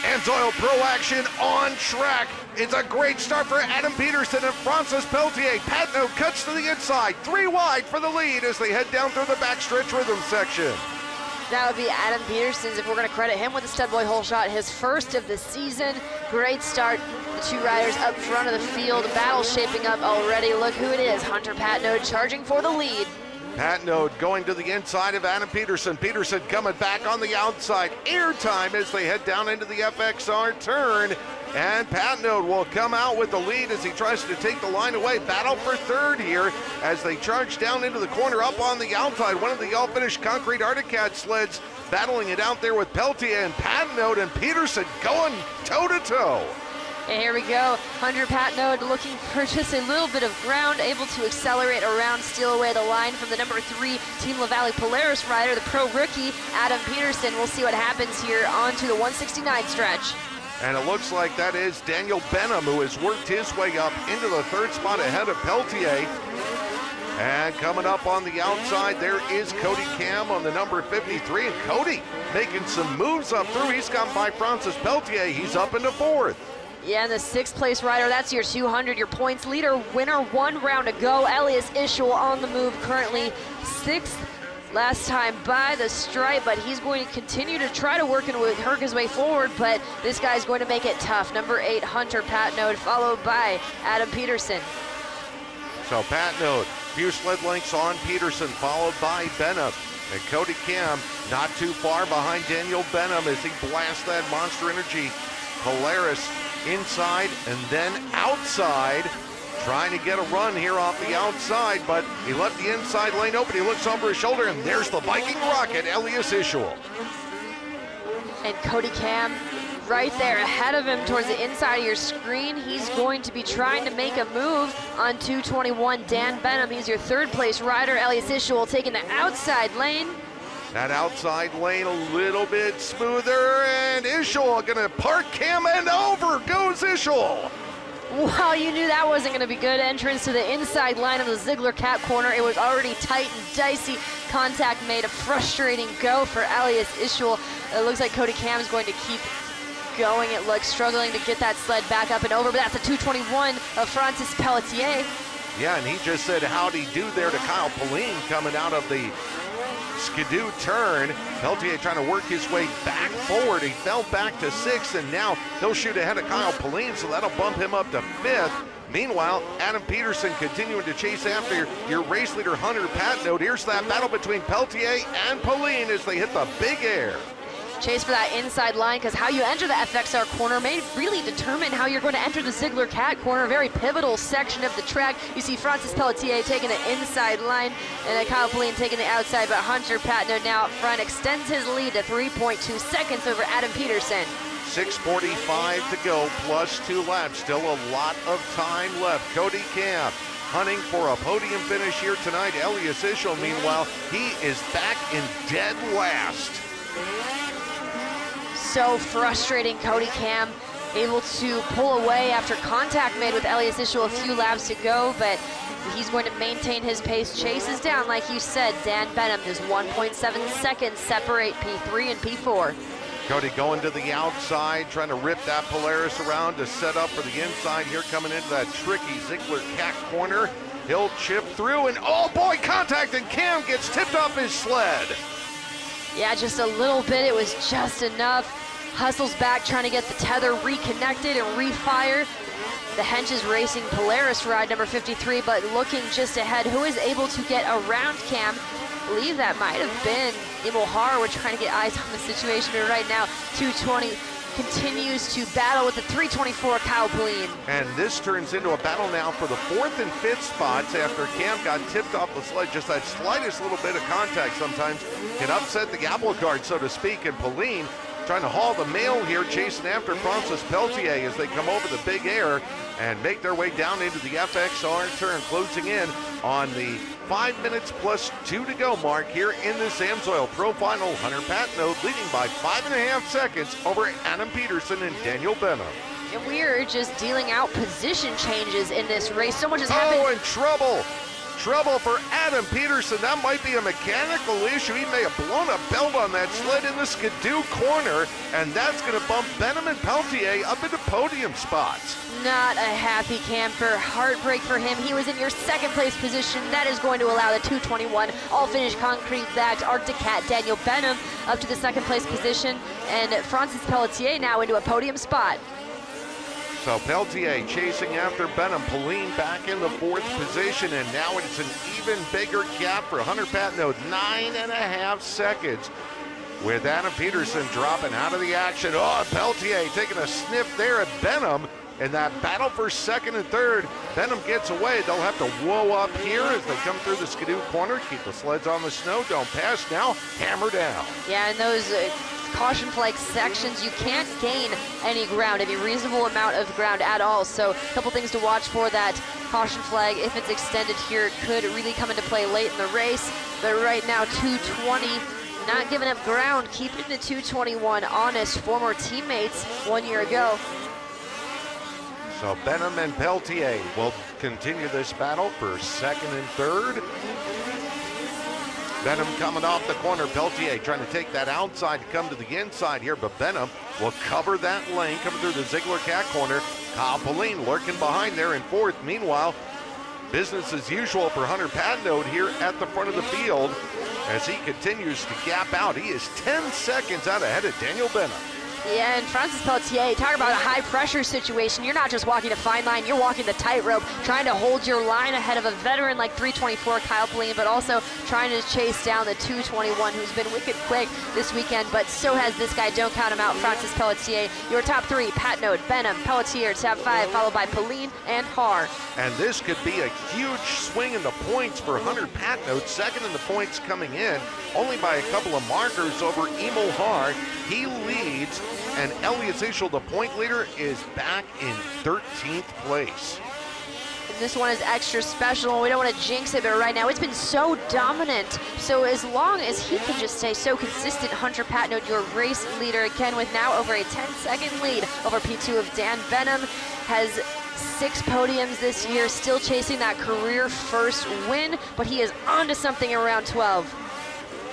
Amsoil Pro action on track. It's a great start for Adam Peterson and Francis Pelletier. Patenaude cuts to the inside, 3 wide for the lead as they head down through the backstretch rhythm section. That would be Adam Peterson's, if we're going to credit him with the stud boy hole shot, his first of the season. Great start. The two riders up front of the field. Battle shaping up already. Look who it is. Hunter Patenaude charging for the lead. Patenaude going to the inside of Adam Peterson. Peterson coming back on the outside. Airtime as they head down into the FXR turn. And Patenaude will come out with the lead as he tries to take the line away. Battle for third here as they charge down into the corner up on the outside. One of the all-finished concrete Arctic Cat sleds battling it out there with Pelletier and Patenaude, and Peterson going toe-to-toe. And here we go. Hunter Patenaude looking for just a little bit of ground, able to accelerate around, steal away the line from the number 3 Team LaValle Polaris rider, the pro rookie, Adam Peterson. We'll see what happens here onto the 169 stretch. And it looks like that is Daniel Benham, who has worked his way up into the third spot ahead of Pelletier. And coming up on the outside, there is Cody Cam on the number 53. And Cody making some moves up through. He's gone by Francis Pelletier. He's up into fourth. Yeah, and the 6th place rider, that's your 200, your points leader, winner, 1 round to go. Elias Ischel on the move, currently 6th. Last time by the stripe, but he's going to continue to try to work his way forward, but this guy's going to make it tough. Number 8, Hunter Patenaude, followed by Adam Peterson. So Patenaude, few sled lengths on Peterson, followed by Benham. And Cody Cam not too far behind Daniel Benham as he blasts that Monster Energy Polaris inside and then outside. Trying to get a run here off the outside, but he left the inside lane open. He looks over his shoulder, and there's the Viking rocket, Elias Ischel. And Cody Cam right there ahead of him towards the inside of your screen. He's going to be trying to make a move on 221, Dan Benham. He's your 3rd place rider. Elias Ischel taking the outside lane. That outside lane a little bit smoother, and Ischel gonna park Cam, and over goes Ischel. Wow, you knew that wasn't going to be good. Entrance to the inside line of the Ziegler Cat corner. It was already tight and dicey. Contact made, a frustrating go for Elias Ischel. It looks like Cody Cam is going to keep going. It looks struggling to get that sled back up and over, but that's a 221 of Francis Pelletier. Yeah, and he just said howdy do there to Kyle Pauline coming out of the skidoo turn. Pelletier trying to work his way back forward. He fell back to 6th, and now he'll shoot ahead of Kyle Pauline, so that'll bump him up to 5th. Meanwhile, Adam Peterson continuing to chase after your race leader, Hunter Patenaude. Here's that battle between Pelletier and Pauline as they hit the big air. Chase for that inside line, because how you enter the FXR corner may really determine how you're going to enter the Ziegler Cat corner, a very pivotal section of the track. You see Francis Pelletier taking the inside line, and then Kyle Pauline taking the outside, but Hunter Patenaude now up front extends his lead to 3.2 seconds over Adam Peterson. 6:45 to go, plus 2 laps. Still a lot of time left. Cody Cam hunting for a podium finish here tonight. Elias Ischel, meanwhile, he is back in dead last. So frustrating. Cody Cam able to pull away after contact made with Elias Ischel a few laps to go, but he's going to maintain his pace. Chases down, like you said, Dan Benham. Just 1.7 seconds separate P3 and P4. Cody going to the outside, trying to rip that Polaris around to set up for the inside here, coming into that tricky Ziegler Cat corner. He'll chip through, and oh boy, contact, and Cam gets tipped off his sled. Yeah, just a little bit. It was just enough. Hustles back, trying to get the tether reconnected and refire. The Henches Racing Polaris ride, number 53, but looking just ahead. Who is able to get around Cam? I believe that might have been Emil Har. We're trying to get eyes on the situation right now. 220 continues to battle with the 324 Kyle Pauline. And this turns into a battle now for the 4th and 5th spots after Cam got tipped off the sled. Just that slightest little bit of contact sometimes can upset the apple cart, so to speak. And Pauline trying to haul the mail here, chasing after Francis Pelletier as they come over the big air and make their way down into the FXR turn, closing in on the 5 minutes plus 2 to go mark here in this Amsoil Pro Final. Hunter Patenaude leading by 5.5 seconds over Adam Peterson and Daniel Benham. And we're just dealing out position changes in this race. So much has happened. Oh, in trouble. Trouble for Adam Peterson. That might be a mechanical issue. He may have blown a belt on that sled in the skidoo corner, and that's going to bump Benham and Peltier up into podium spots. Not a happy camper. Heartbreak for him. He was in your second place position. That is going to allow the 221 all-finish concrete-backed Arctic Cat Daniel Benham up to the second place position, and Francis Pelletier now into a podium spot. So Peltier chasing after Benham. Pauline back in the fourth position, and now it's an even bigger gap for Hunter Patnode, 9.5 seconds. With Adam Peterson dropping out of the action. Oh, Peltier taking a sniff there at Benham. In that battle for second and third, Benham gets away. They'll have to whoa up here as they come through the skidoo corner. Keep the sleds on the snow. Don't pass now. Hammer down. Yeah, and those caution flag sections, you can't gain any ground, any reasonable amount of ground at all. So a couple things to watch for. That caution flag, if it's extended here, it could really come into play late in the race. But right now, 220, not giving up ground, keeping the 221 honest. Former teammates 1 year ago. So Benham and Peltier will continue this battle for second and third. Benham coming off the corner. Peltier trying to take that outside to come to the inside here, but Benham will cover that lane coming through the Ziegler Cat corner. Kyle Pauline lurking behind there in fourth. Meanwhile, business as usual for Hunter Patnode here at the front of the field as he continues to gap out. He is 10 seconds out ahead of Daniel Benham. Yeah, and Francis Pelletier, talk about a high-pressure situation. You're not just walking a fine line, you're walking the tightrope, trying to hold your line ahead of a veteran like 324 Kyle Pauline, but also trying to chase down the 221, who's been wicked quick this weekend, but so has this guy. Don't count him out, Francis Pelletier. Your top three, Patnode, Benham, Pelletier, top five, followed by Pauline and Haar. And this could be a huge swing in the points for Hunter Patnode, second in the points coming in, only by a couple of markers over Emil Haar. He leads, and Elliot Zischel, the point leader, is back in 13th place. And this one is extra special. We don't want to jinx it, but right now it's been so dominant. So as long as he can just stay so consistent, Hunter Patnode, your race leader, again with now over a 10-second lead over P2 of Dan Benham, has 6 podiums this year, still chasing that career first win, but he is on to something in round 12.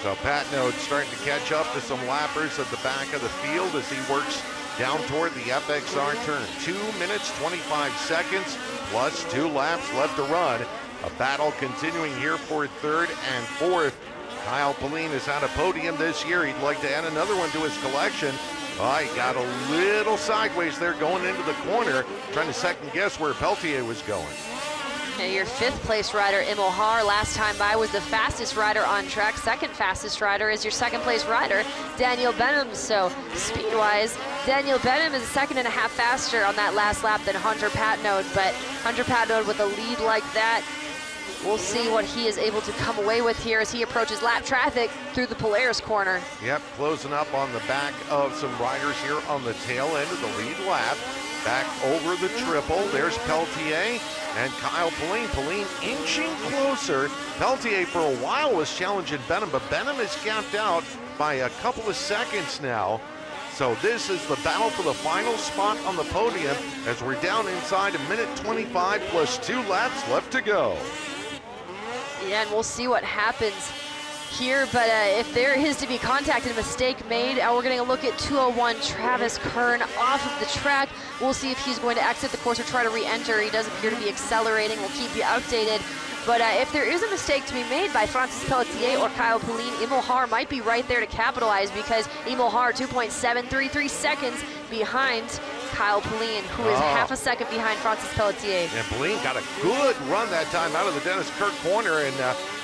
So Patnode starting to catch up to some lappers at the back of the field as he works down toward the FXR turn. 2 minutes, 25 seconds, plus 2 laps left to run. A battle continuing here for third and fourth. Kyle Pauline has had a podium this year. He'd like to add another one to his collection. Oh, he got a little sideways there going into the corner, trying to second guess where Peltier was going. Now your 5th place rider, Emil Haar, last time by was the fastest rider on track. Second fastest rider is your 2nd place rider, Daniel Benham. So speed-wise, Daniel Benham is a 1.5 seconds faster on that last lap than Hunter Patnode. But Hunter Patnode with a lead like that, we'll see what he is able to come away with here as he approaches lap traffic through the Polaris corner. Yep, closing up on the back of some riders here on the tail end of the lead lap. Back over the triple, there's Peltier and Kyle Pauline. Pauline inching closer. Peltier for a while was challenging Benham, but Benham is gapped out by a couple of seconds now. So this is the battle for the final spot on the podium as we're down inside 1:25 plus 2 laps left to go. Yeah, and we'll see what happens here, but if there is to be contact and a mistake made, we're going to look at 201 Travis Kern off of the track. We'll see if he's going to exit the course or try to re-enter. He does appear to be accelerating. We'll keep you updated. But if there is a mistake to be made by Francis Pelletier or Kyle Pauline, Emil Haar might be right there to capitalize, because Emil Haar 2.733 seconds behind Kyle Pauline, who is half a second behind Francis Pelletier. And Pauline got a good run that time out of the Dennis Kirk corner, and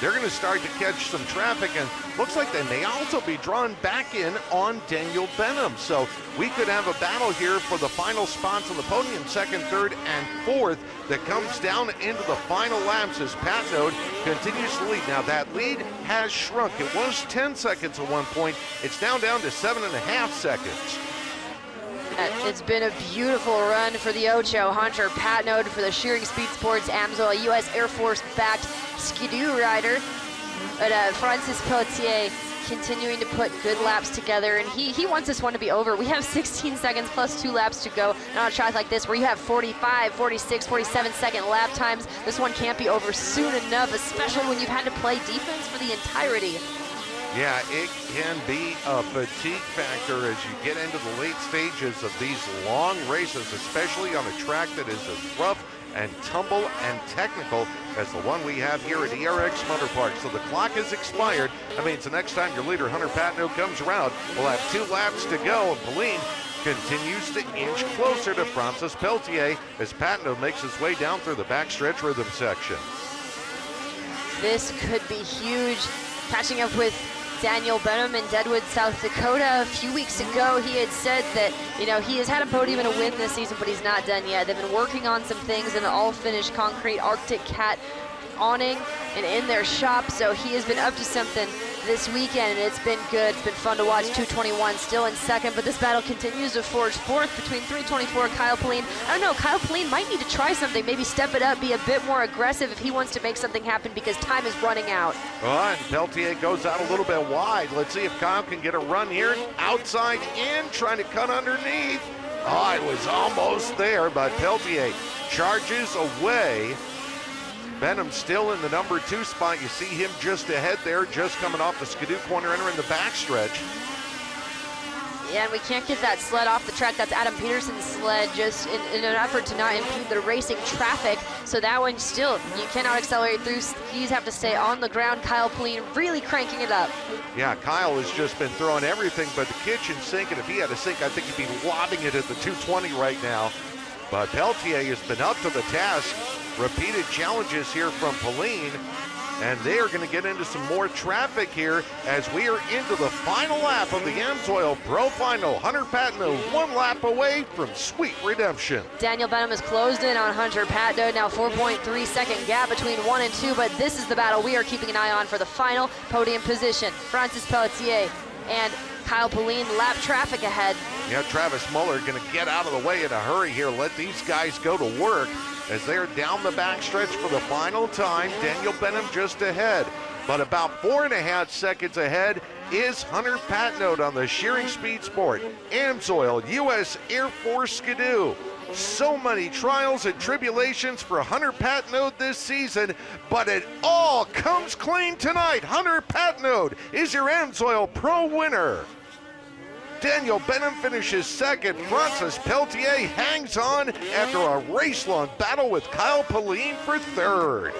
they're going to start to catch some traffic, and looks like they may also be drawn back in on Daniel Benham. So we could have a battle here for the final spots on the podium, second, third, and fourth, that comes down into the final laps as Patnode continues to lead. Now that lead has shrunk. It was 10 seconds at one point. It's now down to 7.5 seconds. It's been a beautiful run for the Ocho. Hunter Patnode for the Shearing Speed Sports AMSOIL, a U.S. Air Force-backed skidoo rider. But Francis Pelletier, continuing to put good laps together, and he wants this one to be over. We have 16 seconds plus 2 laps to go. And on a track like this where you have 45, 46, 47-second lap times, this one can't be over soon enough, especially when you've had to play defense for the entirety. Yeah, it can be a fatigue factor as you get into the late stages of these long races, especially on a track that is as rough and tumble and technical as the one we have here at ERX Motor Park. So the clock has expired. That means the next time your leader, Hunter Patino, comes around, we'll have 2 laps to go, and Pauline continues to inch closer to Francis Peltier as Patino makes his way down through the backstretch rhythm section. This could be huge. Catching up with Daniel Benham in Deadwood, South Dakota. A few weeks ago, he had said that, you know, he has had a podium and a win this season, but he's not done yet. They've been working on some things in an all-finished concrete Arctic Cat awning and in their shop, so he has been up to something this weekend, and it's been good. It's been fun to watch. 221 still in second, but this battle continues to forge fourth between 324 Kyle Pauline. I don't know, Kyle Pauline might need to try something, maybe step it up, be a bit more aggressive if he wants to make something happen because time is running out. And Peltier goes out a little bit wide. Let's see if Kyle can get a run here. Outside in, trying to cut underneath. Oh, it was almost there, but Peltier charges away. Benham still in the number 2 spot. You see him just ahead there, just coming off the Skidoo corner, entering the backstretch. Yeah, and we can't get that sled off the track. That's Adam Peterson's sled, just in an effort to not impede the racing traffic. So that one still, you cannot accelerate through. Skis have to stay on the ground. Kyle Pauline really cranking it up. Yeah, Kyle has just been throwing everything but the kitchen sink, and if he had a sink, I think he'd be lobbing it at the 220 right now. But Peltier has been up to the task. Repeated challenges here from Pauline, and they are going to get into some more traffic here as we are into the final lap of the AMSOIL Pro Final. Hunter Patino 1 lap away from sweet redemption. Daniel Benham has closed in on Hunter Patino, now 4.3 second gap between 1 and 2, but this is the battle we are keeping an eye on for the final podium position. Francis Peltier and Kyle Pauline, lap traffic ahead. Yeah, Travis Muller going to get out of the way in a hurry here. Let these guys go to work as they're down the backstretch for the final time. Daniel Benham just ahead, but about 4.5 seconds ahead is Hunter Patino on the Shearing Speed Sport AMSOIL US Air Force Skidoo. So many trials and tribulations for Hunter Patino this season, but it all comes clean tonight. Hunter Patino is your AMSOIL Pro winner. Daniel Benham finishes second. Francis Peltier hangs on after a race-long battle with Kyle Pauline for third.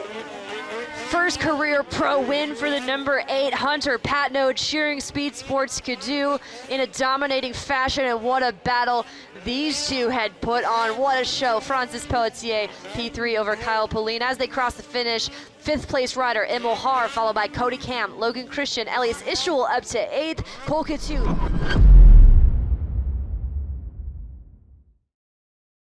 First career pro win for the number 8 Hunter Patino Shearing Speed Sports Skidoo in a dominating fashion, and what a battle these two had put on. What a show. Francis Peltier, P3 over Kyle Pauline as they cross the finish. 5th place rider Emil Haar, followed by Cody Cam, Logan Christian, Elias Ischuel up to 8th, Cole Coutu